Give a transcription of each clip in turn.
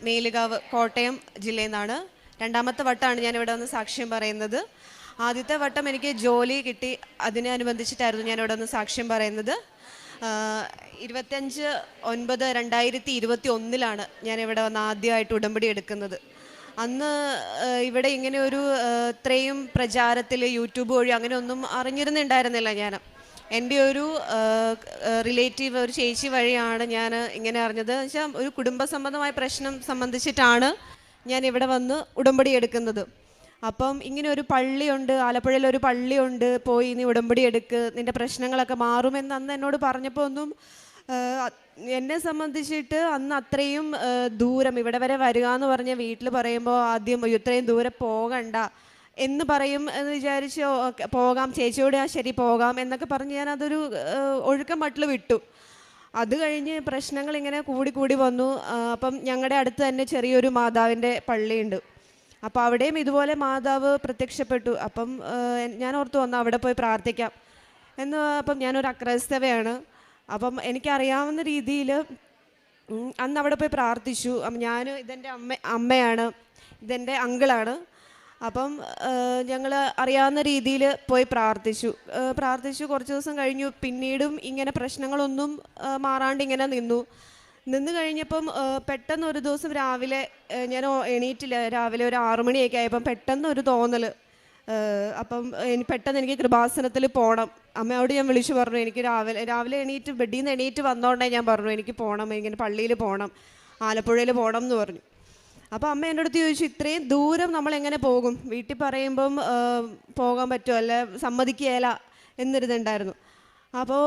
മേലുകാവ് കോട്ടയം ജില്ലയിൽ നിന്നാണ്. രണ്ടാമത്തെ വട്ടമാണ് ഞാനിവിടെ വന്ന് സാക്ഷ്യം പറയുന്നത്. ആദ്യത്തെ വട്ടം എനിക്ക് ജോലി കിട്ടി, അതിനനുബന്ധിച്ചിട്ടായിരുന്നു ഞാനിവിടെ വന്ന് സാക്ഷ്യം പറയുന്നത്. 25/9/2021 ഞാനിവിടെ വന്ന് ആദ്യമായിട്ട് ഉടമ്പടി എടുക്കുന്നത്. അന്ന് ഇവിടെ ഇങ്ങനെ ഒരു ഇത്രയും പ്രചാരത്തിൽ യൂട്യൂബ് വഴി അങ്ങനെ ഒന്നും അറിഞ്ഞിരുന്നുണ്ടായിരുന്നില്ല ഞാൻ. എൻ്റെ ഒരു റിലേറ്റീവ്, ഒരു ചേച്ചി വഴിയാണ് ഞാൻ ഇങ്ങനെ അറിഞ്ഞത്. എന്ന് വെച്ചാൽ ഒരു കുടുംബ സംബന്ധമായ പ്രശ്നം സംബന്ധിച്ചിട്ടാണ് ഞാൻ ഇവിടെ വന്ന് ഉടമ്പടി എടുക്കുന്നത്. അപ്പം ഇങ്ങനെ ഒരു പള്ളിയുണ്ട്, ആലപ്പുഴയിൽ ഒരു പള്ളിയുണ്ട്, പോയി നീ ഉടമ്പടി എടുക്ക്, നിൻ്റെ പ്രശ്നങ്ങളൊക്കെ മാറുമെന്ന് അന്ന് എന്നോട് പറഞ്ഞപ്പോൾ ഒന്നും എന്നെ സംബന്ധിച്ചിട്ട് അന്ന് അത്രയും ദൂരം ഇവിടെ വരെ വരിക എന്ന് പറഞ്ഞ വീട്ടിൽ പറയുമ്പോൾ ആദ്യം ഇത്രയും ദൂരെ പോകണ്ട എന്ന് പറയും എന്ന് വിചാരിച്ച് പോകാം, ചേച്ചിയോട് ശരി പോകാം എന്നൊക്കെ പറഞ്ഞ് ഞാൻ അതൊരു ഒഴുക്കം മട്ടിൽ വിട്ടു. അത് കഴിഞ്ഞ് പ്രശ്നങ്ങൾ ഇങ്ങനെ കൂടി കൂടി വന്നു. അപ്പം ഞങ്ങളുടെ അടുത്ത് തന്നെ ചെറിയൊരു മാതാവിൻ്റെ പള്ളിയുണ്ട്. അപ്പോൾ അവിടെയും ഇതുപോലെ മാതാവ് പ്രത്യക്ഷപ്പെട്ടു. അപ്പം ഞാൻ ഓർത്തു വന്നു അവിടെ പോയി പ്രാർത്ഥിക്കാം എന്ന്. അപ്പം ഞാനൊരു അക്രൈസ്തവയാണ്. അപ്പം എനിക്കറിയാവുന്ന രീതിയിൽ അന്ന് അവിടെ പോയി പ്രാർത്ഥിച്ചു. ഞാൻ ഇതെൻ്റെ അമ്മയാണ്, ഇതെൻ്റെ അങ്കിളാണ്. അപ്പം ഞങ്ങൾ അറിയാവുന്ന രീതിയിൽ പോയി പ്രാർത്ഥിച്ചു. കുറച്ച് ദിവസം കഴിഞ്ഞു. പിന്നീടും ഇങ്ങനെ പ്രശ്നങ്ങളൊന്നും മാറാണ്ട് ഇങ്ങനെ നിന്ന് കഴിഞ്ഞപ്പം പെട്ടെന്ന് ഒരു ദിവസം രാവിലെ ഞാൻ എണീറ്റില്ല. രാവിലെ ഒരു 6 മണിയൊക്കെ ആയപ്പം പെട്ടെന്ന് ഒരു തോന്നൽ. അപ്പം പെട്ടെന്ന് എനിക്ക് കൃപാസനത്തിൽ പോകണം. അമ്മയോട് ഞാൻ വിളിച്ചു പറഞ്ഞു, എനിക്ക് രാവിലെ ബെഡിൽ നിന്ന് എണീറ്റ് വന്നോണ്ടേ ഞാൻ പറഞ്ഞു എനിക്ക് പോകണം, ഇങ്ങനെ പള്ളിയിൽ പോകണം, ആലപ്പുഴയിൽ പോകണം എന്ന് പറഞ്ഞു. അപ്പോൾ അമ്മ എൻ്റെ അടുത്ത് ചോദിച്ചു, ഇത്രയും ദൂരം നമ്മൾ എങ്ങനെ പോകും? വീട്ടിൽ പറയുമ്പം പോകാൻ പറ്റുമോ, അല്ല സമ്മതിക്കുകയില്ല എന്നൊരിതുണ്ടായിരുന്നു. അപ്പോൾ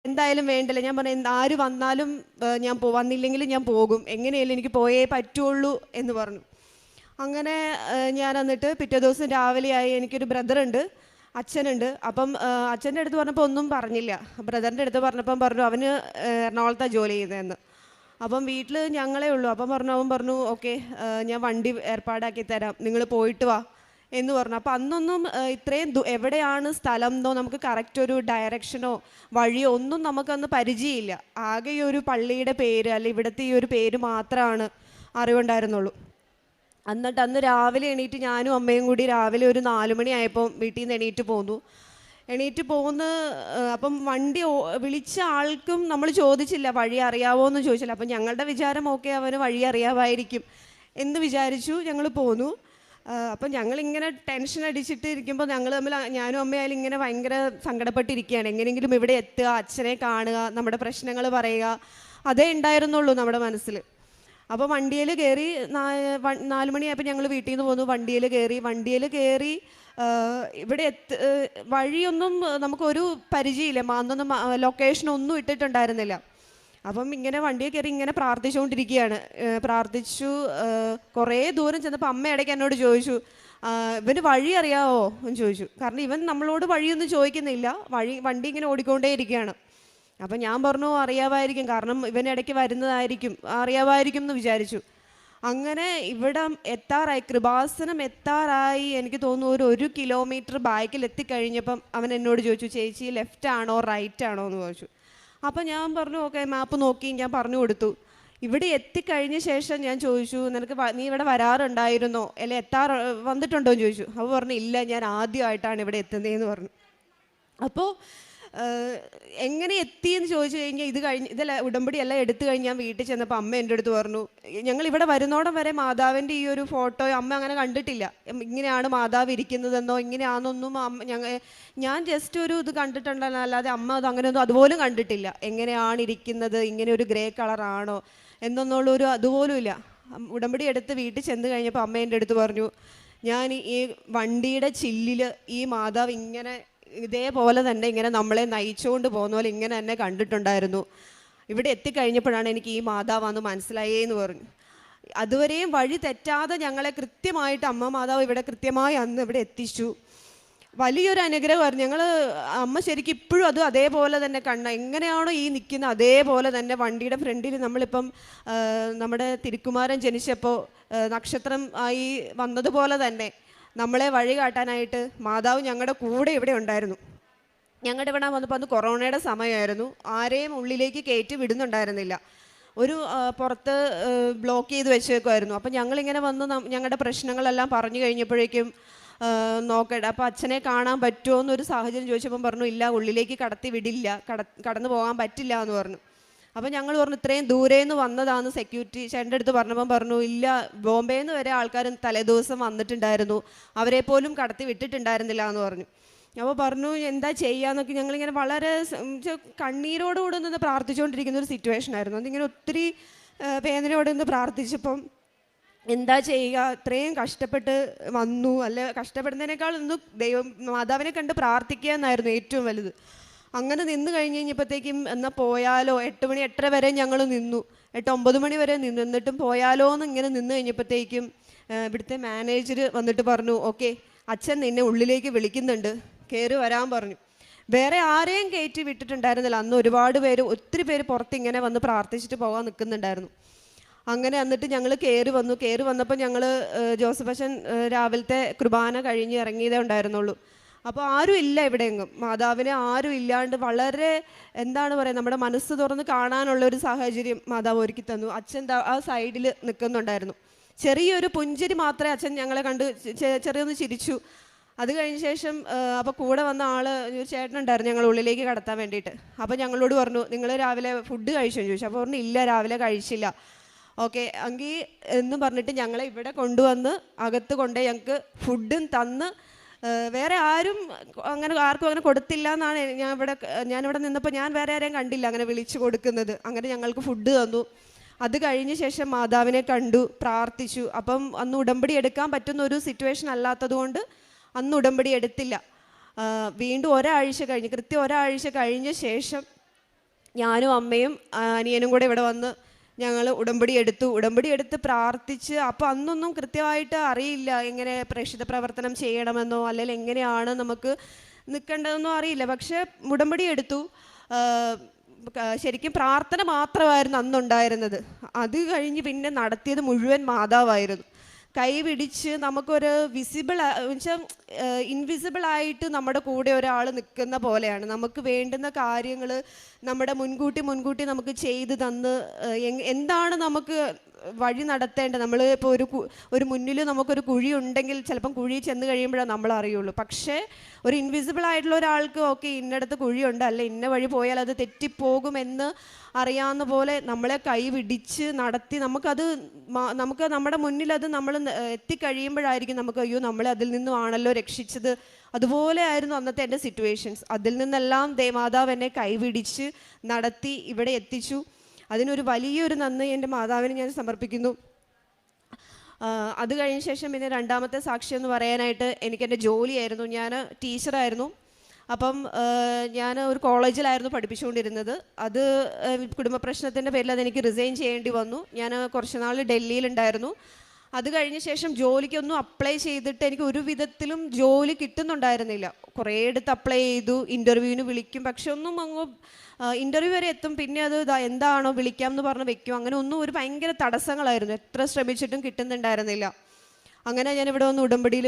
എന്തായാലും വേണ്ടില്ല, ഞാൻ പറഞ്ഞു ആര് വന്നാലും ഞാൻ വന്നില്ലെങ്കിലും ഞാൻ പോകും, എങ്ങനെയായാലും എനിക്ക് പോയേ പറ്റുള്ളൂ എന്ന് പറഞ്ഞു. അങ്ങനെ ഞാൻ എന്നിട്ട് പിറ്റേ ദിവസം രാവിലെയായി. എനിക്കൊരു ബ്രദറുണ്ട്, അച്ഛനുണ്ട്. അപ്പം അച്ഛൻ്റെ അടുത്ത് പറഞ്ഞപ്പോൾ ഒന്നും പറഞ്ഞില്ല. ബ്രദറിൻ്റെ അടുത്ത് പറഞ്ഞപ്പം പറഞ്ഞു അവന് എറണാകുളത്താണ് ജോലി ചെയ്യുന്നതെന്ന്. അപ്പം വീട്ടിൽ ഞങ്ങളേ ഉള്ളൂ. അപ്പം അവൻ പറഞ്ഞു ഓക്കെ, ഞാൻ വണ്ടി ഏർപ്പാടാക്കി തരാം, നിങ്ങൾ പോയിട്ട് വാ എന്ന് പറഞ്ഞു. അപ്പം അന്നൊന്നും ഇത്രയും എവിടെയാണ് സ്ഥലം എന്നോ നമുക്ക് കറക്റ്റ് ഒരു ഡയറക്ഷനോ വഴിയോ ഒന്നും നമുക്കന്ന് പരിചയമില്ല. ആകെ ഈ ഒരു പള്ളിയുടെ പേര് അല്ലെ ഇവിടുത്തെ ഈ ഒരു പേര് മാത്രമാണ് അറിവുണ്ടായിരുന്നുള്ളൂ. എന്നിട്ട് അന്ന് രാവിലെ എണീറ്റ് ഞാനും അമ്മയും കൂടി രാവിലെ ഒരു 4 മണിയായപ്പോൾ വീട്ടിൽ നിന്ന് എണീറ്റ് പോകുന്ന. അപ്പം വണ്ടി വിളിച്ച ആൾക്കും നമ്മൾ ചോദിച്ചില്ല വഴി അറിയാവോ എന്ന് ചോദിച്ചില്ല. അപ്പം ഞങ്ങളുടെ വിചാരം ഓക്കെ അവന് വഴി അറിയാമായിരിക്കും എന്ന് വിചാരിച്ചു ഞങ്ങൾ പോന്നു. അപ്പം ഞങ്ങളിങ്ങനെ ടെൻഷൻ അടിച്ചിട്ട് ഇരിക്കുമ്പോൾ ഞങ്ങൾ തമ്മിൽ, ഞാനും അമ്മയായാലും ഇങ്ങനെ ഭയങ്കര സങ്കടപ്പെട്ടിരിക്കുകയാണ്. എങ്ങനെയെങ്കിലും ഇവിടെ എത്തുക, അച്ഛനെ കാണുക, നമ്മുടെ പ്രശ്നങ്ങൾ പറയുക, അതേ ഉണ്ടായിരുന്നുള്ളൂ നമ്മുടെ മനസ്സിൽ. അപ്പോൾ വണ്ടിയിൽ കയറി 4 മണിയായപ്പോൾ ഞങ്ങൾ വീട്ടിൽ നിന്ന് പോന്നു. വണ്ടിയിൽ കയറി ഇവിടെ വഴിയൊന്നും നമുക്കൊരു പരിചയമില്ല, അന്നൊന്നും ലൊക്കേഷനൊന്നും ഇട്ടിട്ടുണ്ടായിരുന്നില്ല. അപ്പം ഇങ്ങനെ വണ്ടിയിൽ കയറി ഇങ്ങനെ പ്രാർത്ഥിച്ചുകൊണ്ടിരിക്കുകയാണ്. കുറേ ദൂരം ചെന്നപ്പോൾ അമ്മ ഇടയ്ക്ക് എന്നോട് ചോദിച്ചു, ഇവന് വഴി അറിയാവോ എന്ന് ചോദിച്ചു. കാരണം ഇവൻ നമ്മളോട് വഴിയൊന്നും ചോദിക്കുന്നില്ല, വണ്ടി ഇങ്ങനെ ഓടിക്കൊണ്ടേ ഇരിക്കുകയാണ്. അപ്പം ഞാൻ പറഞ്ഞു അറിയാമായിരിക്കും, കാരണം ഇവനിടയ്ക്ക് വരുന്നതായിരിക്കും, അറിയാമായിരിക്കും എന്ന് വിചാരിച്ചു. അങ്ങനെ ഇവിടെ എത്താറായി, കൃപാസനം എത്താറായി. എനിക്ക് തോന്നുന്നു 1 കിലോമീറ്റർ ബാക്കിൽ എത്തിക്കഴിഞ്ഞപ്പം അവൻ എന്നോട് ചോദിച്ചു, ചേച്ചി ലെഫ്റ്റ് ആണോ റൈറ്റ് ആണോ എന്ന് ചോദിച്ചു. അപ്പം ഞാൻ പറഞ്ഞു ഓക്കെ, മാപ്പ് നോക്കി ഞാൻ പറഞ്ഞു കൊടുത്തു. ഇവിടെ എത്തിക്കഴിഞ്ഞ ശേഷം ഞാൻ ചോദിച്ചു, നീ ഇവിടെ വരാറുണ്ടായിരുന്നോ, അല്ലെ വന്നിട്ടുണ്ടോ എന്ന് ചോദിച്ചു. അപ്പോൾ പറഞ്ഞു ഇല്ല, ഞാൻ ആദ്യമായിട്ടാണ് ഇവിടെ എത്തുന്നതെന്ന് പറഞ്ഞു. അപ്പോൾ എങ്ങനെ എത്തിയെന്ന് ചോദിച്ചു കഴിഞ്ഞാൽ ഇതെല്ലാം ഉടമ്പടി എല്ലാം എടുത്തു കഴിഞ്ഞ് ഞാൻ വീട്ടിൽ ചെന്നപ്പോൾ അമ്മ എൻ്റെ അടുത്ത് പറഞ്ഞു, ഞങ്ങൾ ഇവിടെ വരുന്നോടം വരെ മാതാവിൻ്റെ ഈ ഒരു ഫോട്ടോ അമ്മ അങ്ങനെ കണ്ടിട്ടില്ല, ഇങ്ങനെയാണ് മാതാവ് ഇരിക്കുന്നതെന്നോ ഇങ്ങനെയാണെന്നൊന്നും ഞാൻ ജസ്റ്റ് ഒരു ഇത് കണ്ടിട്ടുണ്ടല്ലോ, അല്ലാതെ അമ്മ അത് അങ്ങനെയൊന്നും അതുപോലും കണ്ടിട്ടില്ല. എങ്ങനെയാണ് ഇരിക്കുന്നത്, ഇങ്ങനെ ഒരു ഗ്രേ കളറാണോ എന്നൊന്നുള്ളൊരു അതുപോലും ഇല്ല. ഉടമ്പടി എടുത്ത് വീട്ടിൽ ചെന്ന് കഴിഞ്ഞപ്പോൾ അമ്മ എൻ്റെ അടുത്ത് പറഞ്ഞു, ഞാൻ ഈ വണ്ടിയുടെ ചില്ലിൽ ഈ മാതാവ് ഇങ്ങനെ ഇതേപോലെ തന്നെ ഇങ്ങനെ നമ്മളെ നയിച്ചുകൊണ്ട് പോകുന്ന പോലെ ഇങ്ങനെ തന്നെ കണ്ടിട്ടുണ്ടായിരുന്നു. ഇവിടെ എത്തിക്കഴിഞ്ഞപ്പോഴാണ് എനിക്ക് ഈ മാതാവാന്ന് മനസ്സിലായേന്ന് പറഞ്ഞു. അതുവരെയും വഴി തെറ്റാതെ ഞങ്ങളെ കൃത്യമായിട്ട് അമ്മ മാതാവ് ഇവിടെ കൃത്യമായി അന്ന് ഇവിടെ എത്തിച്ചു. വലിയൊരു അനുഗ്രഹമായിരുന്നു. അമ്മ ശരിക്കും ഇപ്പോഴും അത് അതേപോലെ തന്നെ എങ്ങനെയാണോ ഈ നിൽക്കുന്ന അതേപോലെ തന്നെ വണ്ടിയുടെ ഫ്രണ്ടിൽ നമ്മളിപ്പം നമ്മുടെ തിരുക്കുമാരൻ ജനിച്ചപ്പോൾ നക്ഷത്രം ആയി വന്നതുപോലെ തന്നെ നമ്മളെ വഴി കാട്ടാനായിട്ട് മാതാവ് ഞങ്ങളുടെ കൂടെ ഇവിടെ ഉണ്ടായിരുന്നു. ഞങ്ങളുടെ ഇവിടെ വന്നപ്പോൾ അന്ന് കൊറോണയുടെ സമയമായിരുന്നു. ആരെയും ഉള്ളിലേക്ക് കയറ്റി വിടുന്നുണ്ടായിരുന്നില്ല. ഒരു പുറത്ത് ബ്ലോക്ക് ചെയ്ത് വെച്ചേക്കുമായിരുന്നു. അപ്പം ഞങ്ങളിങ്ങനെ വന്ന് ഞങ്ങളുടെ പ്രശ്നങ്ങളെല്ലാം പറഞ്ഞു കഴിഞ്ഞപ്പോഴേക്കും നോക്കട്ടെ, അപ്പോൾ അച്ഛനെ കാണാൻ പറ്റുമോ എന്നൊരു സാഹചര്യം ചോദിച്ചപ്പം പറഞ്ഞു ഇല്ല, ഉള്ളിലേക്ക് കടത്തി വിടില്ല, കടന്നു പോകാൻ പറ്റില്ല എന്ന് പറഞ്ഞു. അപ്പോൾ ഞങ്ങൾ പറഞ്ഞു ഇത്രയും ദൂരെ നിന്ന് വന്നതാണെന്ന് സെക്യൂരിറ്റി ചേട്ടൻ്റെ അടുത്ത് പറഞ്ഞപ്പം പറഞ്ഞു ഇല്ല, ബോംബെയിൽ നിന്ന് വരെ ആൾക്കാർ തലേദിവസം വന്നിട്ടുണ്ടായിരുന്നു, അവരെ പോലും കടത്തി വിട്ടിട്ടുണ്ടായിരുന്നില്ല എന്ന് പറഞ്ഞു. അപ്പോൾ പറഞ്ഞു എന്താ ചെയ്യാന്നൊക്കെ. ഞങ്ങളിങ്ങനെ വളരെ കണ്ണീരോടുകൂടെ നിന്ന് പ്രാർത്ഥിച്ചുകൊണ്ടിരിക്കുന്ന ഒരു സിറ്റുവേഷൻ ആയിരുന്നു. അതിങ്ങനെ ഒത്തിരി വേദനയോടെ നിന്ന് പ്രാർത്ഥിച്ചപ്പം എന്താ ചെയ്യുക, ഇത്രയും കഷ്ടപ്പെട്ട് വന്നു, അല്ലെ കഷ്ടപ്പെടുന്നതിനേക്കാൾ ഒന്ന് മാതാവിനെ കണ്ട് പ്രാർത്ഥിക്കുക എന്നായിരുന്നു ഏറ്റവും വലുത്. അങ്ങനെ നിന്ന് കഴിഞ്ഞ് കഴിഞ്ഞപ്പോഴത്തേക്കും എന്നാൽ പോയാലോ, 8 മണി 8:30 വരെ ഞങ്ങൾ നിന്നു, 8-9 മണി വരെ നിന്നു. എന്നിട്ടും പോയാലോ എന്ന് ഇങ്ങനെ നിന്ന് കഴിഞ്ഞപ്പോഴത്തേക്കും ഇവിടുത്തെ മാനേജർ വന്നിട്ട് പറഞ്ഞു ഓക്കെ, അച്ഛൻ നിന്നെ ഉള്ളിലേക്ക് വിളിക്കുന്നുണ്ട്, കയറി വരാൻ പറഞ്ഞു. വേറെ ആരെയും കയറ്റി വിട്ടിട്ടുണ്ടായിരുന്നില്ല അന്ന്. ഒരുപാട് പേര്, ഒത്തിരി പേര് പുറത്ത് ഇങ്ങനെ വന്ന് പ്രാർത്ഥിച്ചിട്ട് പോകാൻ നിൽക്കുന്നുണ്ടായിരുന്നു. അങ്ങനെ എന്നിട്ട് ഞങ്ങൾ കയറി വന്നു. കയറി വന്നപ്പോൾ ഞങ്ങൾ ജോസഫ് അച്ഛൻ രാവിലത്തെ കുർബാന കഴിഞ്ഞ് ഇറങ്ങിയതേ ഉണ്ടായിരുന്നുള്ളൂ. അപ്പോൾ ആരും ഇല്ല ഇവിടെ എങ്ങും, മാതാവിനെ ആരും ഇല്ലാണ്ട് വളരെ എന്താണ് പറയുക, നമ്മുടെ മനസ്സ് തുറന്ന് കാണാനുള്ള ഒരു സാഹചര്യം മാതാവ് ഒരുക്കി തന്നു. അച്ഛൻ ആ സൈഡിൽ നിൽക്കുന്നുണ്ടായിരുന്നു. ചെറിയൊരു പുഞ്ചിരി മാത്രമേ അച്ഛൻ ഞങ്ങളെ കണ്ട് ചെറിയൊന്ന് ചിരിച്ചു. അത് കഴിഞ്ഞ ശേഷം അപ്പോൾ കൂടെ വന്ന ആൾ ഒരു ചേട്ടനുണ്ടായിരുന്നു ഞങ്ങൾ ഉള്ളിലേക്ക് കടത്താൻ വേണ്ടിയിട്ട്. അപ്പോൾ ഞങ്ങളോട് പറഞ്ഞു നിങ്ങൾ രാവിലെ ഫുഡ് കഴിച്ചോ എന്ന് ചോദിച്ചു. അപ്പോൾ പറഞ്ഞു ഇല്ല, രാവിലെ കഴിച്ചില്ല. ഓക്കെ എങ്കിൽ എന്ന് പറഞ്ഞിട്ട് ഞങ്ങളെ ഇവിടെ കൊണ്ടുവന്ന് അകത്ത് കൊണ്ടേ ഞങ്ങൾക്ക് ഫുഡും തന്ന്, വേറെ ആരും ആർക്കും അങ്ങനെ കൊടുത്തില്ല എന്നാണ് ഞാനിവിടെ നിന്നപ്പോൾ ഞാൻ വേറെ ആരെയും കണ്ടില്ല അങ്ങനെ വിളിച്ചു കൊടുക്കുന്നത്. അങ്ങനെ ഞങ്ങൾക്ക് ഫുഡ് തന്നു. അത് കഴിഞ്ഞ ശേഷം മാതാവിനെ കണ്ടു, പ്രാർത്ഥിച്ചു. അപ്പം അന്ന് ഉടമ്പടി എടുക്കാൻ പറ്റുന്ന ഒരു സിറ്റുവേഷൻ അല്ലാത്തത് കൊണ്ട് അന്ന് ഉടമ്പടി എടുത്തില്ല. വീണ്ടും ഒരാഴ്ച കഴിഞ്ഞ്, കൃത്യം ഒരാഴ്ച കഴിഞ്ഞ ശേഷം ഞാനും അമ്മയും അനിയനും കൂടെ ഇവിടെ വന്ന് ഞങ്ങൾ ഉടമ്പടി എടുത്ത് പ്രാർത്ഥിച്ച്. അപ്പോൾ അന്നൊന്നും കൃത്യമായിട്ട് അറിയില്ല എങ്ങനെ പ്രേക്ഷിത പ്രവർത്തനം ചെയ്യണമെന്നോ അല്ലെങ്കിൽ എങ്ങനെയാണ് നമുക്ക് നിൽക്കേണ്ടതെന്നോ അറിയില്ല. പക്ഷേ ഉടമ്പടി എടുത്തു. ശരിക്കും പ്രാർത്ഥന മാത്രമായിരുന്നു അന്നുണ്ടായിരുന്നത്. അത് കഴിഞ്ഞ് പിന്നെ നടത്തിയത് മുഴുവൻ മാതാവായിരുന്നു. കൈ പിടിച്ച് നമുക്കൊരു ഇൻവിസിബിളായിട്ട് നമ്മുടെ കൂടെ ഒരാൾ നിൽക്കുന്ന പോലെയാണ്. നമുക്ക് വേണ്ടുന്ന കാര്യങ്ങൾ നമ്മുടെ മുൻകൂട്ടി നമുക്ക് ചെയ്ത് തന്ന് എന്താണ് നമുക്ക് വഴി നടത്തേണ്ടത്. നമ്മൾ ഇപ്പോൾ ഒരു മുന്നിൽ നമുക്കൊരു കുഴി ഉണ്ടെങ്കിൽ ചിലപ്പം കുഴി ചെന്ന് കഴിയുമ്പോഴാണ് നമ്മൾ അറിയുള്ളൂ. പക്ഷേ ഒരു ഇൻവിസിബിൾ ആയിട്ടുള്ള ഒരാൾക്ക് ഓക്കെ ഇന്നടത്ത് കുഴിയുണ്ട്, അല്ല ഇന്ന വഴി പോയാൽ അത് തെറ്റിപ്പോകുമെന്ന് അറിയാവുന്ന പോലെ നമ്മളെ കൈ പിടിച്ച് നടത്തി നമുക്ക് നമ്മുടെ മുന്നിൽ അത് നമ്മൾ എത്തിക്കഴിയുമ്പോഴായിരിക്കും നമുക്ക് അയ്യോ നമ്മളെ അതിൽ നിന്നുമാണല്ലോ രക്ഷിച്ചത്. അതുപോലെ ആയിരുന്നു അന്നത്തെ എൻ്റെ സിറ്റുവേഷൻസ്. അതിൽ നിന്നെല്ലാം ദേവമാതാവ് എന്നെ കൈപിടിച്ച് നടത്തി ഇവിടെ എത്തിച്ചു. അതിനൊരു വലിയൊരു നന്ദി എൻ്റെ മാതാവിന് ഞാൻ സമർപ്പിക്കുന്നു. അത് കഴിഞ്ഞ ശേഷം പിന്നെ രണ്ടാമത്തെ സാക്ഷ്യം എന്ന് പറയാനായിട്ട് എനിക്കെൻ്റെ ജോലിയായിരുന്നു. ഞാൻ ടീച്ചറായിരുന്നു. അപ്പം ഞാൻ ഒരു കോളേജിലായിരുന്നു പഠിപ്പിച്ചുകൊണ്ടിരുന്നത്. അത് കുടുംബ പ്രശ്നത്തിൻ്റെ പേരിൽ അതെനിക്ക് റിസൈൻ ചെയ്യേണ്ടി വന്നു. ഞാൻ കുറച്ച് നാൾ ഡൽഹിയിലുണ്ടായിരുന്നു. അത് കഴിഞ്ഞ ശേഷം ജോലിക്കൊന്നും അപ്ലൈ ചെയ്തിട്ട് എനിക്ക് ഒരു വിധത്തിലും ജോലി കിട്ടുന്നുണ്ടായിരുന്നില്ല. കുറേ എടുത്ത് അപ്ലൈ ചെയ്തു, ഇൻ്റർവ്യൂവിന് വിളിക്കും, പക്ഷെ ഒന്നും അങ്ങ് ഇൻ്റർവ്യൂ വരെ എത്തും, പിന്നെ അത് എന്താണോ വിളിക്കാം എന്ന് പറഞ്ഞ് വെക്കും. അങ്ങനെ ഒന്നും ഒരു ഭയങ്കര തടസ്സങ്ങളായിരുന്നു. എത്ര ശ്രമിച്ചിട്ടും കിട്ടുന്നുണ്ടായിരുന്നില്ല. അങ്ങനെ ഞാനിവിടെ വന്ന് ഉടമ്പടിയിൽ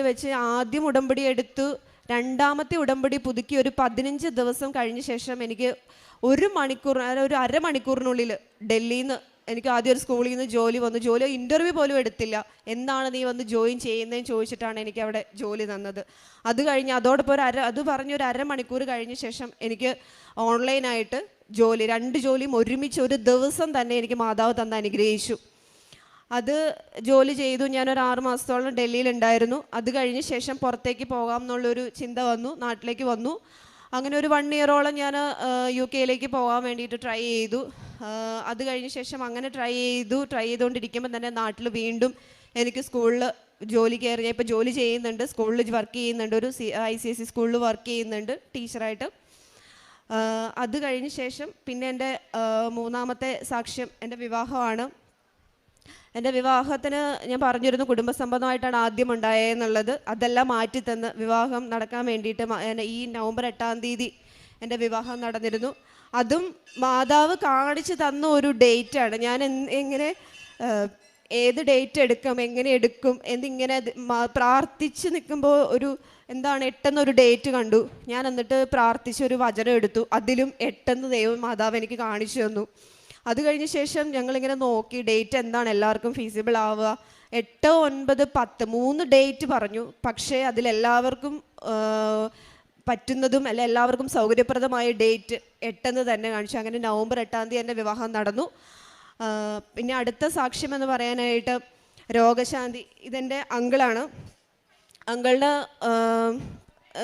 വെച്ച് ആദ്യം ഉടമ്പടി എടുത്തു. രണ്ടാമത്തെ ഉടമ്പടി പുതുക്കി ഒരു 15 ദിവസം കഴിഞ്ഞ ശേഷം എനിക്ക് ഒരു അരമണിക്കൂറിനുള്ളിൽ ഡൽഹിയിൽ നിന്ന് എനിക്ക് ആദ്യം ഒരു സ്കൂളിൽ നിന്ന് ജോലി വന്നു. ജോലി ഇൻ്റർവ്യൂ പോലും എടുത്തില്ല. എന്നാണ് നീ വന്ന് ജോയിൻ ചെയ്യുന്നതെന്ന് ചോദിച്ചിട്ടാണ് എനിക്ക് അവിടെ ജോലി തന്നത്. അത് കഴിഞ്ഞ് അതോടൊപ്പം അത് പറഞ്ഞൊരു അരമണിക്കൂർ കഴിഞ്ഞ ശേഷം എനിക്ക് ഓൺലൈനായിട്ട് ജോലി, 2 ജോലിയും ഒരുമിച്ച് ഒരു ദിവസം തന്നെ എനിക്ക് മാതാവ് തന്ന് അനുഗ്രഹിച്ചു. അത് ജോലി ചെയ്തു. ഞാനൊരു 6 മാസത്തോളം ഡൽഹിയിലുണ്ടായിരുന്നു. അത് കഴിഞ്ഞ ശേഷം പുറത്തേക്ക് പോകാം എന്നുള്ളൊരു ചിന്ത വന്നു, നാട്ടിലേക്ക് വന്നു. അങ്ങനെ ഒരു 1 ഇയറോളം ഞാൻ UK പോകാൻ വേണ്ടിയിട്ട് ട്രൈ ചെയ്തു. അത് കഴിഞ്ഞ ശേഷം അങ്ങനെ ട്രൈ ചെയ്തുകൊണ്ടിരിക്കുമ്പോൾ തന്നെ നാട്ടിൽ വീണ്ടും എനിക്ക് സ്കൂളിൽ ജോലി കയറി. ഞാൻ ഇപ്പോൾ ജോലി ചെയ്യുന്നുണ്ട്, സ്കൂളിൽ വർക്ക് ചെയ്യുന്നുണ്ട്, ഒരു ICSE സ്കൂളിൽ വർക്ക് ചെയ്യുന്നുണ്ട് ടീച്ചറായിട്ട്. അത് കഴിഞ്ഞ ശേഷം പിന്നെ എൻ്റെ മൂന്നാമത്തെ സാക്ഷ്യം എൻ്റെ വിവാഹമാണ്. എൻ്റെ വിവാഹത്തിന് ഞാൻ പറഞ്ഞിരുന്നു കുടുംബസംബന്ധമായിട്ടാണ് ആദ്യം ഉണ്ടായെന്നുള്ളത്. അതെല്ലാം മാറ്റിത്തന്ന് വിവാഹം നടക്കാൻ വേണ്ടിയിട്ട് ഈ നവംബർ 8-ാം തീയതി എൻ്റെ വിവാഹം നടന്നിരുന്നു. അതും മാതാവ് കാണിച്ച് തന്ന ഒരു ഡേറ്റാണ്. ഞാൻ എങ്ങനെ ഏത് ഡേറ്റ് എടുക്കും, എങ്ങനെ എടുക്കും എന്നിങ്ങനെ പ്രാർത്ഥിച്ച് നിൽക്കുമ്പോൾ എട്ടെന്നൊരു ഡേറ്റ് കണ്ടു. ഞാൻ എന്നിട്ട് പ്രാർത്ഥിച്ചൊരു വചനം എടുത്തു. അതിലും 8 ദൈവം മാതാവ് എനിക്ക് കാണിച്ചു തന്നു. അത് കഴിഞ്ഞ ശേഷം ഞങ്ങളിങ്ങനെ നോക്കി ഡേറ്റ് എന്താണ് എല്ലാവർക്കും ഫീസിബിൾ ആവുക. 8, 9, 10 3 ഡേറ്റ് പറഞ്ഞു. പക്ഷേ അതിലെല്ലാവർക്കും പറ്റുന്നതും അല്ല എല്ലാവർക്കും സൗകര്യപ്രദമായ ഡേറ്റ് 8 എന്ന് തന്നെ കാണിച്ചു. അങ്ങനെ നവംബർ 8-ാം തീയതി എൻ്റെ വിവാഹം നടന്നു. പിന്നെ അടുത്ത സാക്ഷ്യം എന്ന് പറയാനായിട്ട് രോഗശാന്തി. ഇതെൻ്റെ അങ്കിളാണ്. അങ്കിളുടെ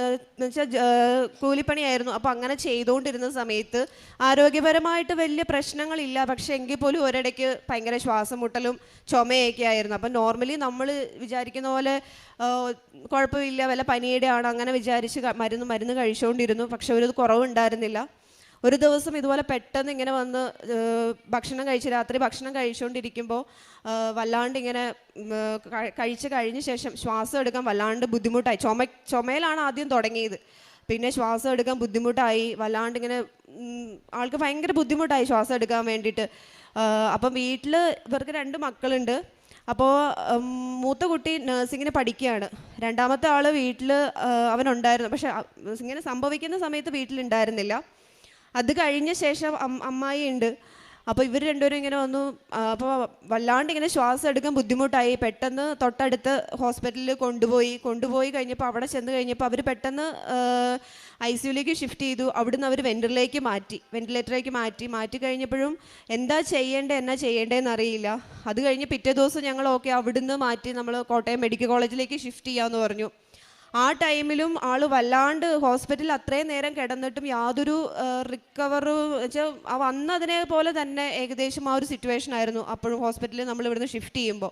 എന്നുവെച്ചാൽ കൂലിപ്പണിയായിരുന്നു. അപ്പോൾ അങ്ങനെ ചെയ്തുകൊണ്ടിരുന്ന സമയത്ത് ആരോഗ്യപരമായിട്ട് വലിയ പ്രശ്നങ്ങളില്ല. പക്ഷേ എങ്കിൽ പോലും ഒരിടയ്ക്ക് ഭയങ്കര ശ്വാസം മുട്ടലും ചുമയൊക്കെ ആയിരുന്നു. അപ്പം നോർമലി നമ്മൾ വിചാരിക്കുന്ന പോലെ കുഴപ്പമില്ല, വല്ല പനിയുടെ ആണ് അങ്ങനെ വിചാരിച്ച് മരുന്ന് കഴിച്ചുകൊണ്ടിരുന്നു. പക്ഷെ ഒരു കുറവുണ്ടായിരുന്നില്ല. ഒരു ദിവസം ഇതുപോലെ പെട്ടെന്ന് ഇങ്ങനെ വന്ന് രാത്രി ഭക്ഷണം കഴിച്ചുകൊണ്ടിരിക്കുമ്പോൾ വല്ലാണ്ട് ഇങ്ങനെ കഴിഞ്ഞ ശേഷം ശ്വാസം എടുക്കാൻ വല്ലാണ്ട് ബുദ്ധിമുട്ടായി. ചുമയിലാണ് ആദ്യം തുടങ്ങിയത്. പിന്നെ ശ്വാസം എടുക്കാൻ ബുദ്ധിമുട്ടായി, വല്ലാണ്ട് ഇങ്ങനെ ആൾക്ക് ഭയങ്കര ബുദ്ധിമുട്ടായി ശ്വാസം എടുക്കാൻ വേണ്ടിയിട്ട്. അപ്പം വീട്ടിൽ ഇവർക്ക് 2 മക്കളുണ്ട്. അപ്പോൾ മൂത്ത കുട്ടി നഴ്സിങ്ങിന് പഠിക്കുകയാണ്. രണ്ടാമത്തെ ആൾ വീട്ടിൽ അവനുണ്ടായിരുന്നു. പക്ഷെ ഇങ്ങനെ സംഭവിക്കുന്ന സമയത്ത് വീട്ടിലുണ്ടായിരുന്നില്ല. അത് കഴിഞ്ഞ ശേഷം അമ്മായി ഉണ്ട്. അപ്പോൾ ഇവർ രണ്ടുപേരും ഇങ്ങനെ വന്നു. അപ്പോൾ വല്ലാണ്ട് ഇങ്ങനെ ശ്വാസം എടുക്കാൻ ബുദ്ധിമുട്ടായി. പെട്ടെന്ന് തൊട്ടടുത്ത് ഹോസ്പിറ്റലിൽ കൊണ്ടുപോയി കഴിഞ്ഞപ്പോൾ അവിടെ ചെന്ന് കഴിഞ്ഞപ്പോൾ അവർ പെട്ടെന്ന് ICUലേക്ക് ഷിഫ്റ്റ് ചെയ്തു. അവിടുന്ന് അവർ വെന്റിലേറ്ററിലേക്ക് മാറ്റി കഴിഞ്ഞപ്പോഴും എന്താ ചെയ്യേണ്ടതെന്ന് അറിയില്ല. അത് കഴിഞ്ഞ് പിറ്റേ ദിവസം ഞങ്ങൾ അവിടുന്ന് മാറ്റി നമ്മൾ കോട്ടയം മെഡിക്കൽ കോളേജിലേക്ക് ഷിഫ്റ്റ് ചെയ്യാമെന്ന് പറഞ്ഞു. ആ ടൈമിലും ആൾ വല്ലാണ്ട് ഹോസ്പിറ്റലിൽ അത്രയും നേരം കിടന്നിട്ടും യാതൊരു റിക്കവറും വെച്ചാൽ വന്നതിനെ പോലെ തന്നെ ഏകദേശം ആ ഒരു സിറ്റുവേഷൻ ആയിരുന്നു. അപ്പോഴും ഹോസ്പിറ്റലിൽ നമ്മൾ ഇവിടുന്ന് ഷിഫ്റ്റ് ചെയ്യുമ്പോൾ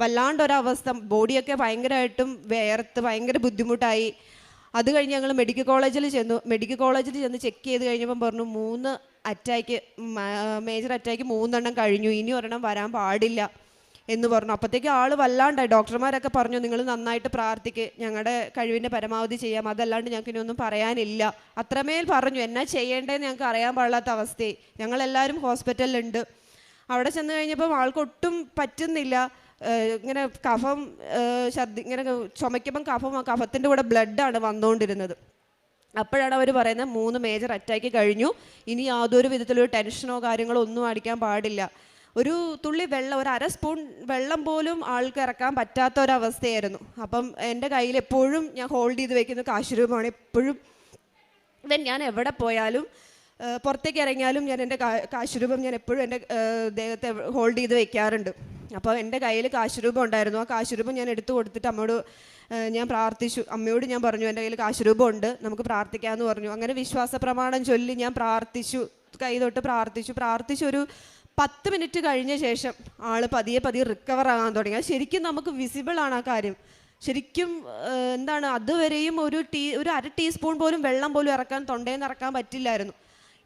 വല്ലാണ്ടൊരവസ്ഥ, ബോഡിയൊക്കെ ഭയങ്കരമായിട്ടും വേർത്ത് ഭയങ്കര ബുദ്ധിമുട്ടായി. അത് കഴിഞ്ഞ് ഞങ്ങൾ മെഡിക്കൽ കോളേജിൽ ചെന്ന് ചെക്ക് ചെയ്ത് കഴിഞ്ഞപ്പം പറഞ്ഞു 3 അറ്റാക്ക്, മേജർ അറ്റാക്ക് 3 എണ്ണം കഴിഞ്ഞു, ഇനി ഒരെണ്ണം വരാൻ പാടില്ല എന്ന് പറഞ്ഞു. അപ്പോഴത്തേക്ക് ആൾ വല്ലാണ്ടായി. ഡോക്ടർമാരൊക്കെ പറഞ്ഞു നിങ്ങൾ നന്നായിട്ട് പ്രാർത്ഥിക്ക്, ഞങ്ങളുടെ കഴിവിൻ്റെ പരമാവധി ചെയ്യാം, അതല്ലാണ്ട് ഞങ്ങൾക്ക് ഇനിയൊന്നും പറയാനില്ല. അത്രമേൽ പറഞ്ഞു. എന്നാ ചെയ്യേണ്ടതെന്ന് ഞങ്ങൾക്ക് അറിയാൻ പാടില്ലാത്ത അവസ്ഥയായി. ഞങ്ങളെല്ലാവരും ഹോസ്പിറ്റലിലുണ്ട്. അവിടെ ചെന്ന് കഴിഞ്ഞപ്പം ആൾക്കൊട്ടും പറ്റുന്നില്ല. ഇങ്ങനെ കഫം ഇങ്ങനെ ചുമയ്ക്കുമ്പം കഫത്തിൻ്റെ കൂടെ ബ്ലഡാണ് വന്നുകൊണ്ടിരുന്നത്. അപ്പോഴാണ് അവർ പറയുന്നത് 3 മേജർ അറ്റാക്ക് കഴിഞ്ഞു, ഇനി യാതൊരു വിധത്തിലൊരു ടെൻഷനോ കാര്യങ്ങളോ ഒന്നും അടിക്കാൻ പാടില്ല. ഒരു തുള്ളി വെള്ളം, ഒരു 1/2 സ്പൂൺ വെള്ളം പോലും ആൾക്ക് ഇറക്കാൻ പറ്റാത്ത ഒരവസ്ഥയായിരുന്നു. അപ്പം എൻ്റെ കയ്യിൽ എപ്പോഴും ഞാൻ ഹോൾഡ് ചെയ്ത് വെക്കുന്ന കാശുരൂപമാണ്. എപ്പോഴും ഞാൻ എവിടെ പോയാലും പുറത്തേക്ക് ഇറങ്ങിയാലും ഞാൻ എൻ്റെ കാശുരൂപം ഞാൻ എപ്പോഴും എൻ്റെ ദേഹത്തെ ഹോൾഡ് ചെയ്ത് വെക്കാറുണ്ട്. അപ്പോൾ എൻ്റെ കയ്യിൽ കാശുരൂപം ഉണ്ടായിരുന്നു. ആ കാശുരൂപം ഞാൻ എടുത്തു കൊടുത്തിട്ട് അമ്മയോട് ഞാൻ പ്രാർത്ഥിച്ചു. അമ്മയോട് ഞാൻ പറഞ്ഞു എൻ്റെ കയ്യിൽ കാശുരൂപം ഉണ്ട്, നമുക്ക് പ്രാർത്ഥിക്കാമെന്ന് പറഞ്ഞു. അങ്ങനെ വിശ്വാസ പ്രമാണം ചൊല്ലി ഞാൻ പ്രാർത്ഥിച്ചു, കൈ തൊട്ട് പ്രാർത്ഥിച്ചു. ഒരു 10 മിനിറ്റ് കഴിഞ്ഞ ശേഷം ആൾ പതിയെ റിക്കവർ ആകാൻ തുടങ്ങി. അത് ശരിക്കും നമുക്ക് വിസിബിളാണ് ആ കാര്യം. ശരിക്കും എന്താണ്, അതുവരെയും ഒരു 1/2 ടീസ്പൂൺ പോലും വെള്ളം പോലും തൊണ്ടയിൽ നിന്ന് ഇറക്കാൻ പറ്റില്ലായിരുന്നു.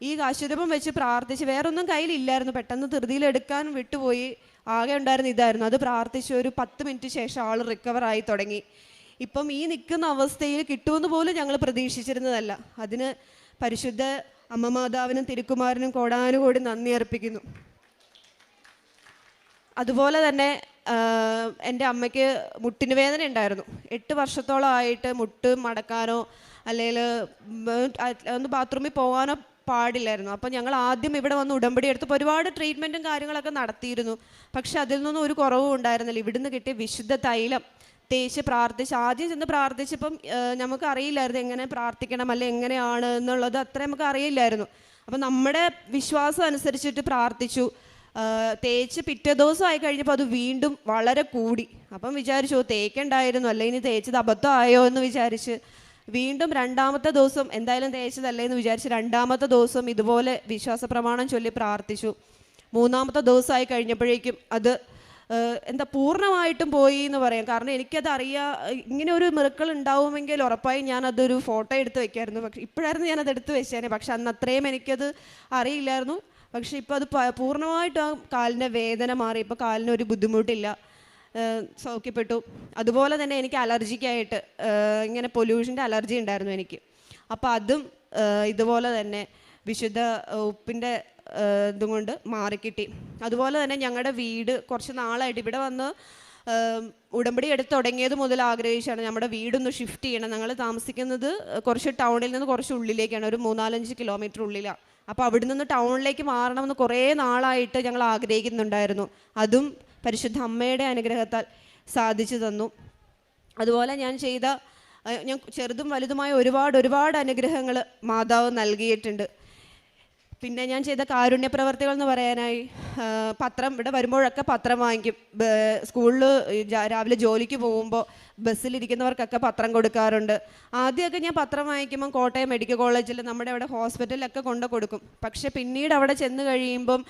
ഈ കാശുരൂപം വെച്ച് പ്രാർത്ഥിച്ച്, വേറൊന്നും കയ്യിലില്ലായിരുന്നു, പെട്ടെന്ന് ധൃതിയിൽ എടുക്കാൻ വിട്ടുപോയി, ആകെ ഉണ്ടായിരുന്ന ഇതായിരുന്നു. അത് പ്രാർത്ഥിച്ച് ഒരു 10 മിനിറ്റ് ശേഷം ആൾ റിക്കവറായി തുടങ്ങി. ഇപ്പം ഈ നിൽക്കുന്ന അവസ്ഥയിൽ കിട്ടുമെന്ന് പോലും ഞങ്ങൾ പ്രതീക്ഷിച്ചിരുന്നതല്ല. അതിന് പരിശുദ്ധ അമ്മ മാതാവിനും തിരുക്കുമാരനും കോടാനുകോടി നന്ദി അർപ്പിക്കുന്നു. അതുപോലെ തന്നെ എൻ്റെ അമ്മയ്ക്ക് മുട്ടിന് വേദന ഉണ്ടായിരുന്നു. 8 വർഷത്തോളമായിട്ട് മുട്ട് മടക്കാനോ അല്ലെങ്കിൽ ഒന്ന് ബാത്റൂമിൽ പോകാനോ പാടില്ലായിരുന്നു. അപ്പോൾ ഞങ്ങൾ ആദ്യം ഇവിടെ വന്ന് ഉടമ്പടി എടുത്തപ്പോൾ ഒരുപാട് ട്രീറ്റ്മെൻറ്റും കാര്യങ്ങളൊക്കെ നടത്തിയിരുന്നു. പക്ഷെ അതിൽ നിന്നും ഒരു കുറവും ഉണ്ടായിരുന്നില്ല. ഇവിടുന്ന് കിട്ടിയ വിശുദ്ധ തൈലം തേച്ച് ആദ്യം ചെന്ന് പ്രാർത്ഥിച്ചപ്പം നമുക്ക് അറിയില്ലായിരുന്നു എങ്ങനെ പ്രാർത്ഥിക്കണം അല്ലെ എങ്ങനെയാണ് എന്നുള്ളത് അത്ര നമുക്ക് അറിയില്ലായിരുന്നു. അപ്പം നമ്മുടെ വിശ്വാസം അനുസരിച്ചിട്ട് പ്രാർത്ഥിച്ചു. തേച്ച് പിറ്റേ ദിവസം ആയി കഴിഞ്ഞപ്പോൾ അത് വീണ്ടും വളരെ കൂടി. അപ്പം വിചാരിച്ചു തേക്കണ്ടായിരുന്നു, അല്ലെ ഇനി തേച്ചത് അബദ്ധമായോ എന്ന് വിചാരിച്ച് വീണ്ടും 2ാമത്തെ ദിവസം എന്തായാലും തേച്ചതല്ലേ എന്ന് വിചാരിച്ച് 2ാമത്തെ ദിവസം ഇതുപോലെ വിശ്വാസ പ്രമാണം ചൊല്ലി പ്രാർത്ഥിച്ചു. 3ാമത്തെ ദിവസമായി കഴിഞ്ഞപ്പോഴേക്കും അത് പൂർണ്ണമായിട്ടും പോയി എന്ന് പറയാം. കാരണം എനിക്കത് ഇങ്ങനെ ഒരു മിറക്കിൾ ഉണ്ടാവുമെങ്കിൽ ഉറപ്പായും ഞാനതൊരു ഫോട്ടോ എടുത്ത് വെക്കായിരുന്നു. പക്ഷെ ഇപ്പോഴായിരുന്നു ഞാനത് എടുത്ത് വെച്ചേനെ. പക്ഷെ അന്ന് അത്രയും എനിക്കത് അറിയില്ലായിരുന്നു. പക്ഷെ ഇപ്പോൾ അത് പൂർണ്ണമായിട്ടും ആ കാലിൻ്റെ വേദന മാറി. ഇപ്പോൾ കാലിനൊരു ബുദ്ധിമുട്ടില്ല, സൗഖ്യപ്പെട്ടു. അതുപോലെ തന്നെ എനിക്ക് അലർജിക്കായിട്ട് ഇങ്ങനെ പൊല്യൂഷൻ്റെ അലർജി ഉണ്ടായിരുന്നു എനിക്ക്. അപ്പോൾ അതും ഇതുപോലെ തന്നെ വിശുദ്ധ ഉപ്പിൻ്റെ ഇതും കൊണ്ട് മാറിക്കിട്ടി. അതുപോലെ തന്നെ ഞങ്ങളുടെ വീട് കുറച്ച് നാളായിട്ട് ഇവിടെ വന്ന് ഉടമ്പടി എടുത്ത് തുടങ്ങിയത് മുതൽ ആഗ്രഹിച്ചാണ് നമ്മുടെ വീടൊന്ന് ഷിഫ്റ്റ് ചെയ്യണം. ഞങ്ങൾ താമസിക്കുന്നത് കുറച്ച് ടൗണിൽ നിന്ന് കുറച്ച് ഉള്ളിലേക്കാണ്, ഒരു 3-4 കിലോമീറ്റർ ഉള്ളിലാണ്. അപ്പോൾ അവിടെ നിന്ന് ടൗണിലേക്ക് മാറണമെന്ന് കുറേ നാളായിട്ട് ഞങ്ങൾ ആഗ്രഹിക്കുന്നുണ്ടായിരുന്നു. അതും പരിശുദ്ധ അമ്മയുടെ അനുഗ്രഹത്താൽ സാധിച്ചു തന്നു. അതുപോലെ ഞാൻ ചെറുതും വലുതുമായ ഒരുപാട് അനുഗ്രഹങ്ങൾ മാതാവ് നൽകിയിട്ടുണ്ട്. പിന്നെ ഞാൻ ചെയ്ത കാരുണ്യ പ്രവർത്തികൾ എന്ന് പറയാനായി, പത്രം ഇവിടെ വരുമ്പോഴൊക്കെ പത്രം വാങ്ങിക്കും. സ്കൂളിൽ രാവിലെ ജോലിക്ക് പോകുമ്പോൾ ബസ്സിലിരിക്കുന്നവർക്കൊക്കെ പത്രം കൊടുക്കാറുണ്ട്. ആദ്യമൊക്കെ ഞാൻ പത്രം വാങ്ങിക്കുമ്പം കോട്ടയം മെഡിക്കൽ കോളേജിൽ നമ്മുടെ അവിടെ ഹോസ്പിറ്റലിലൊക്കെ കൊണ്ട് കൊടുക്കും. പക്ഷെ പിന്നീട് അവിടെ ചെന്ന് കഴിയുമ്പം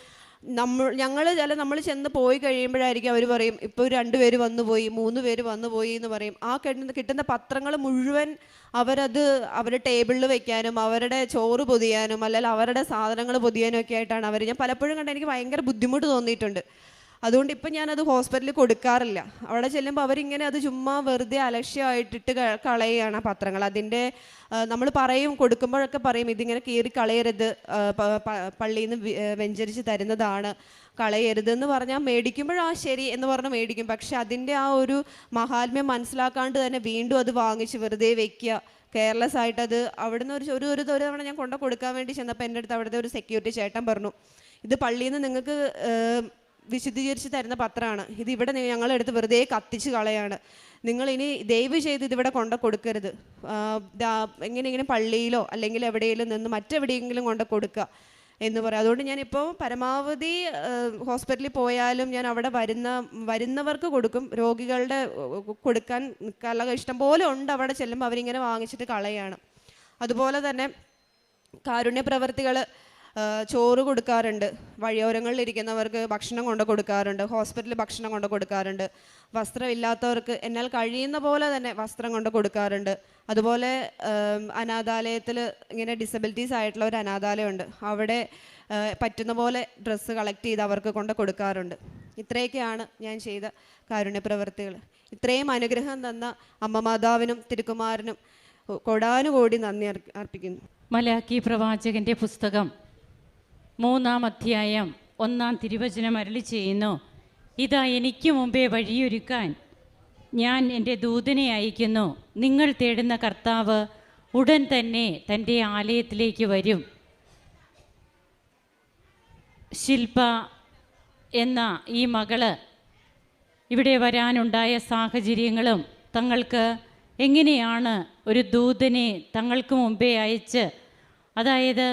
നമ്മൾ ചെന്ന് പോയി കഴിയുമ്പോഴായിരിക്കും അവർ പറയും, ഇപ്പോൾ 2 പേര് വന്നുപോയി, 3 പേര് വന്നുപോയി എന്ന് പറയും. ആ കിട്ടുന്ന പത്രങ്ങൾ മുഴുവൻ അവർ ടേബിളിൽ വെക്കാനും അവരുടെ ചോറ് പൊതിയാനും അല്ലെങ്കിൽ അവരുടെ സാധനങ്ങൾ പൊതിയാനും ഒക്കെ ആയിട്ടാണ് ഞാൻ പലപ്പോഴും കണ്ട് എനിക്ക് ഭയങ്കര ബുദ്ധിമുട്ട് തോന്നിയിട്ടുണ്ട്. അതുകൊണ്ട് ഇപ്പം ഞാനത് ഹോസ്പിറ്റലിൽ കൊടുക്കാറില്ല. അവിടെ ചെല്ലുമ്പോൾ അവരിങ്ങനെ അത് ചുമ്മാ വെറുതെ അലക്ഷ്യമായിട്ടിട്ട് കളയുകയാണ് ആ പത്രങ്ങൾ. അതിൻ്റെ നമ്മൾ കൊടുക്കുമ്പോഴൊക്കെ പറയും, ഇതിങ്ങനെ കീറി കളയരുത്, പള്ളിയിൽ നിന്ന് വെഞ്ചരിച്ച് തരുന്നതാണ്, കളയരുതെന്ന് പറഞ്ഞാൽ മേടിക്കുമ്പോഴാ ശരി എന്ന് പറഞ്ഞ് മേടിക്കും. പക്ഷെ അതിൻ്റെ ആ ഒരു മഹാത്മ്യം മനസ്സിലാക്കാണ്ട് തന്നെ വീണ്ടും അത് വാങ്ങിച്ച് വെറുതെ വെക്കുക, കെയർലെസ് ആയിട്ട് അത്. അവിടുന്ന് ഒരു തവണ ഞാൻ കൊടുക്കാൻ വേണ്ടി ചെന്നപ്പോൾ എൻ്റെ അടുത്ത് അവിടുത്തെ ഒരു സെക്യൂരിറ്റി ചേട്ടൻ പറഞ്ഞു, ഇത് പള്ളിയിൽ നിന്ന് നിങ്ങൾക്ക് വിശുദ്ധീകരിച്ച് തരുന്ന പത്രമാണ്, ഇതിവിടെ ഞങ്ങളെടുത്ത് വെറുതെ കത്തിച്ച് കളയാണ്, നിങ്ങൾ ഇനി ദയവ് ചെയ്ത് ഇതിവിടെ കൊടുക്കരുത്, എങ്ങനെയെങ്കിലും പള്ളിയിലോ അല്ലെങ്കിൽ എവിടെയെങ്കിലും നിന്ന് മറ്റെവിടെയെങ്കിലും കൊടുക്കുക എന്ന് പറയും. അതുകൊണ്ട് ഞാനിപ്പോൾ പരമാവധി ഹോസ്പിറ്റലിൽ പോയാലും ഞാൻ അവിടെ വരുന്നവർക്ക് കൊടുക്കും. രോഗികളുടെ കൊടുക്കാൻ ഇഷ്ടം പോലെ ഉണ്ട്. അവിടെ ചെല്ലുമ്പോൾ അവരിങ്ങനെ വാങ്ങിച്ചിട്ട് കളയാണ്. അതുപോലെ തന്നെ കാരുണ്യ പ്രവർത്തികൾ, ചോറ് കൊടുക്കാറുണ്ട്, വഴിയോരങ്ങളിലിരിക്കുന്നവർക്ക് ഭക്ഷണം കൊടുക്കാറുണ്ട്, ഹോസ്പിറ്റലിൽ ഭക്ഷണം കൊടുക്കാറുണ്ട്, വസ്ത്രമില്ലാത്തവർക്ക് എന്നാൽ കഴിയുന്ന പോലെ തന്നെ വസ്ത്രം കൊടുക്കാറുണ്ട്. അതുപോലെ അനാഥാലയത്തിൽ ഇങ്ങനെ ഡിസബിലിറ്റീസ് ആയിട്ടുള്ള ഒരു അനാഥാലയമുണ്ട്, അവിടെ പറ്റുന്ന പോലെ ഡ്രസ്സ് കളക്ട് ചെയ്ത് അവർക്ക് കൊടുക്കാറുണ്ട്. ഇത്രയൊക്കെയാണ് ഞാൻ ചെയ്ത കാരുണ്യ പ്രവർത്തികൾ. ഇത്രയും അനുഗ്രഹം തന്ന അമ്മ മാതാവിനും തിരുക്കുമാരനും കോടാനുകോടി നന്ദി അർപ്പിക്കുന്നു. മലാക്കി പ്രവാചകന്റെ പുസ്തകം 3-ാം അധ്യായം 1-ാം തിരുവചനം അരുളി ചെയ്യുന്നു, ഇതാ എനിക്ക് മുമ്പേ വഴിയൊരുക്കാൻ ഞാൻ എൻ്റെ ദൂതനെ അയക്കുന്നു, നിങ്ങൾ തേടുന്ന കർത്താവ് ഉടൻ തന്നെ തൻ്റെ ആലയത്തിലേക്ക് വരും. ശില്പ എന്ന ഈ മകള് ഇവിടെ വരാനുണ്ടായ സാഹചര്യങ്ങളും തങ്ങൾക്ക് എങ്ങനെയാണ് ഒരു ദൂതനെ തങ്ങൾക്ക് മുമ്പേ അയച്ച്, അതായത്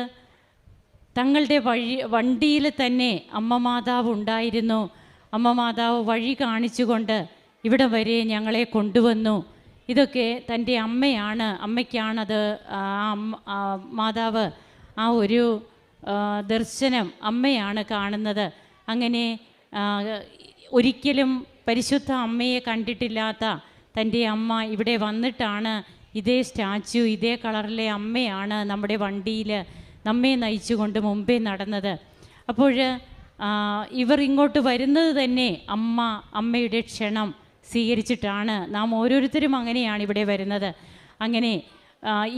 തങ്ങളുടെ വണ്ടിയിൽ തന്നെ അമ്മ മാതാവ് ഉണ്ടായിരുന്നു, അമ്മ മാതാവ് വഴി കാണിച്ചുകൊണ്ട് ഇവിടെ വരെ ഞങ്ങളെ കൊണ്ടുവന്നു. ഇതൊക്കെ തൻ്റെ അമ്മയ്ക്കാണത് മാതാവ് ആ ഒരു ദർശനം അമ്മയാണ് കാണുന്നത്. അങ്ങനെ ഒരിക്കലും പരിശുദ്ധ അമ്മയെ കണ്ടിട്ടില്ലാത്ത തൻ്റെ അമ്മ ഇവിടെ വന്നിട്ടാണ് ഇതേ സ്റ്റാച്യു, ഇതേ കളറിലെ അമ്മയാണ് നമ്മുടെ വണ്ടിയിൽ നമ്മെ നയിച്ചുകൊണ്ട് മുമ്പേ നടന്നത്. അപ്പോൾ ഇവർ ഇങ്ങോട്ട് വരുന്നത് തന്നെ അമ്മയുടെ ക്ഷണം സ്വീകരിച്ചിട്ടാണ്. നാം ഓരോരുത്തരും അങ്ങനെയാണ് ഇവിടെ വരുന്നത്. അങ്ങനെ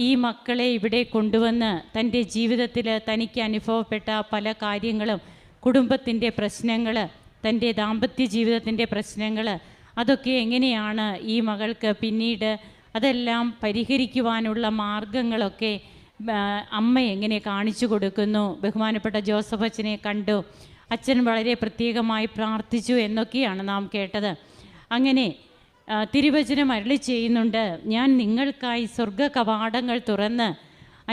ഈ മക്കളെ ഇവിടെ കൊണ്ടുവന്ന് തൻ്റെ ജീവിതത്തിൽ തനിക്ക് അനുഭവപ്പെട്ട പല കാര്യങ്ങളും, കുടുംബത്തിൻ്റെ പ്രശ്നങ്ങൾ, തൻ്റെ ദാമ്പത്യ ജീവിതത്തിൻ്റെ പ്രശ്നങ്ങൾ, അതൊക്കെ എങ്ങനെയാണ് ഈ മകൾക്ക് പിന്നീട് അതെല്ലാം പരിഹരിക്കുവാനുള്ള മാർഗങ്ങളൊക്കെ അമ്മ എങ്ങനെ കാണിച്ചു കൊടുക്കുന്നു. ബഹുമാനപ്പെട്ട ജോസഫ് അച്ഛനെ കണ്ടു, അച്ഛൻ വളരെ പ്രത്യേകമായി പ്രാർത്ഥിച്ചു എന്നൊക്കെയാണ് നാം കേട്ടത്. അങ്ങനെ തിരുവചനം അരുളി ചെയ്യുന്നുണ്ട്, ഞാൻ നിങ്ങൾക്കായി സ്വർഗ കവാടങ്ങൾ തുറന്ന്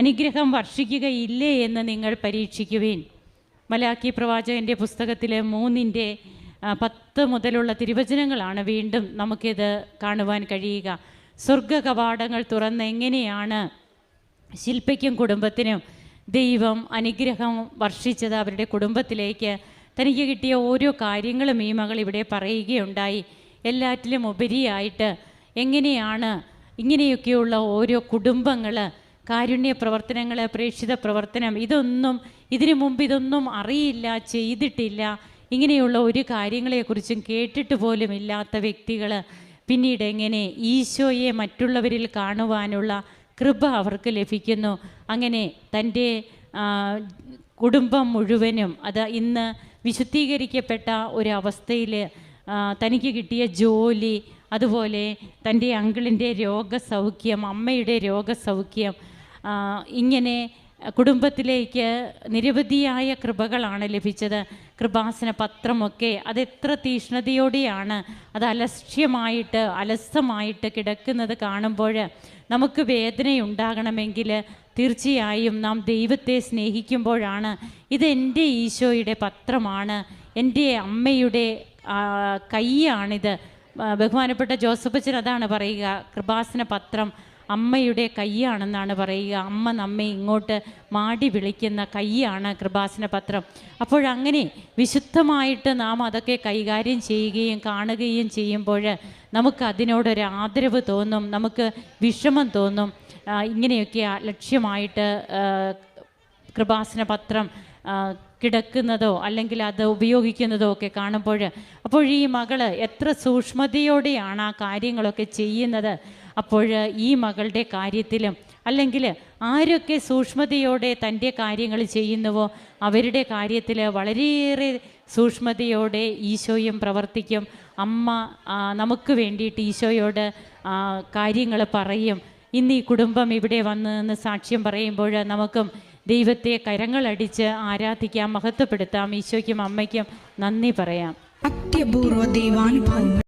അനുഗ്രഹം വർഷിക്കുകയില്ലേ എന്ന് നിങ്ങൾ പരീക്ഷിക്കുവിൻ. മലാക്കി പ്രവാചകൻ്റെ പുസ്തകത്തിൽ 3-10 മുതലുള്ള തിരുവചനങ്ങളാണ് വീണ്ടും നമുക്കിത് കാണുവാൻ കഴിയുക. സ്വർഗ കവാടങ്ങൾ തുറന്ന് എങ്ങനെയാണ് ശില്പയ്ക്കും കുടുംബത്തിനും ദൈവം അനുഗ്രഹം വർഷിച്ചത് അവരുടെ കുടുംബത്തിലേക്ക്. തനിക്ക് കിട്ടിയ ഓരോ കാര്യങ്ങളും ഈ മകൾ ഇവിടെ പറയുകയുണ്ടായി. എല്ലാറ്റിലും ഉപരിയായിട്ട് എങ്ങനെയാണ് ഇങ്ങനെയൊക്കെയുള്ള ഓരോ കുടുംബങ്ങൾ, കാരുണ്യ പ്രവർത്തനങ്ങൾ, പ്രേക്ഷിത പ്രവർത്തനം, ഇതിനു മുമ്പ് ഇതൊന്നും അറിയില്ല, ചെയ്തിട്ടില്ല, ഇങ്ങനെയുള്ള ഒരു കാര്യങ്ങളെക്കുറിച്ചും കേട്ടിട്ട് പോലും ഇല്ലാത്ത വ്യക്തികൾ പിന്നീട് എങ്ങനെ ഈശോയെ മറ്റുള്ളവരിൽ കാണുവാനുള്ള കൃപ അവർക്ക് ലഭിക്കുന്നു. അങ്ങനെ തൻ്റെ കുടുംബം മുഴുവനും അത് ഇന്ന് വിശുദ്ധീകരിക്കപ്പെട്ട ഒരവസ്ഥയിൽ തനിക്ക് കിട്ടിയ ജോലി, അതുപോലെ തൻ്റെ അങ്കിളിൻ്റെ രോഗസൗഖ്യം, അമ്മയുടെ രോഗസൗഖ്യം, ഇങ്ങനെ കുടുംബത്തിലേക്ക് നിരവധിയായ കൃപകളാണ് ലഭിച്ചത്. കൃപാസന പത്രമൊക്കെ അതെത്ര തീഷ്ണതയോടെയാണ് അത് അലസമായിട്ട് കിടക്കുന്നത് കാണുമ്പോൾ നമുക്ക് വേദനയുണ്ടാകണമെങ്കിൽ തീർച്ചയായും നാം ദൈവത്തെ സ്നേഹിക്കുമ്പോഴാണ്. ഇതെൻ്റെ ഈശോയുടെ പത്രമാണ്, എൻ്റെ അമ്മയുടെ കൈയാണിത്. ബഹുമാനപ്പെട്ട ജോസഫ് അച്ഛൻ അതാണ് പറയുക, കൃപാസന പത്രം അമ്മയുടെ കൈയാണെന്നാണ് പറയുക. അമ്മ നമ്മെ ഇങ്ങോട്ട് മാടി വിളിക്കുന്ന കൈയാണ് കൃപാസന പത്രം. അപ്പോഴങ്ങനെ വിശുദ്ധമായിട്ട് നാം അതൊക്കെ കൈകാര്യം ചെയ്യുകയും കാണുകയും ചെയ്യുമ്പോൾ നമുക്ക് അതിനോടൊരു ആദരവ് തോന്നും, നമുക്ക് വിഷമം തോന്നും. ഇങ്ങനെയൊക്കെ ലക്ഷ്യമായിട്ട് കൃപാസന പത്രം കിടക്കുന്നതോ അല്ലെങ്കിൽ അത് ഉപയോഗിക്കുന്നതോ ഒക്കെ കാണുമ്പോൾ, അപ്പോൾ ഈ മകള് എത്ര സൂക്ഷ്മതയോടെയാണ് ആ കാര്യങ്ങളൊക്കെ ചെയ്യുന്നത്. അപ്പോൾ ഈ മകളുടെ കാര്യത്തിലും അല്ലെങ്കിൽ ആരൊക്കെ സൂക്ഷ്മതയോടെ തൻ്റെ കാര്യങ്ങൾ ചെയ്യുന്നുവോ അവരുടെ കാര്യത്തിൽ വളരെയേറെ സൂക്ഷ്മതയോടെ ഈശോയും പ്രവർത്തിക്കും. അമ്മ നമുക്ക് വേണ്ടിയിട്ട് ഈശോയോട് കാര്യങ്ങൾ പറയും. ഇന്ന് ഈ കുടുംബം ഇവിടെ വന്ന് സാക്ഷ്യം പറയുമ്പോൾ നമുക്കും ദൈവത്തെ കരങ്ങളടിച്ച് ആരാധിക്കാം, മഹത്വപ്പെടുത്താം, ഈശോയ്ക്കും അമ്മയ്ക്കും നന്ദി പറയാം. അത്യപൂർവ ദൈവാനുഭവങ്ങൾ.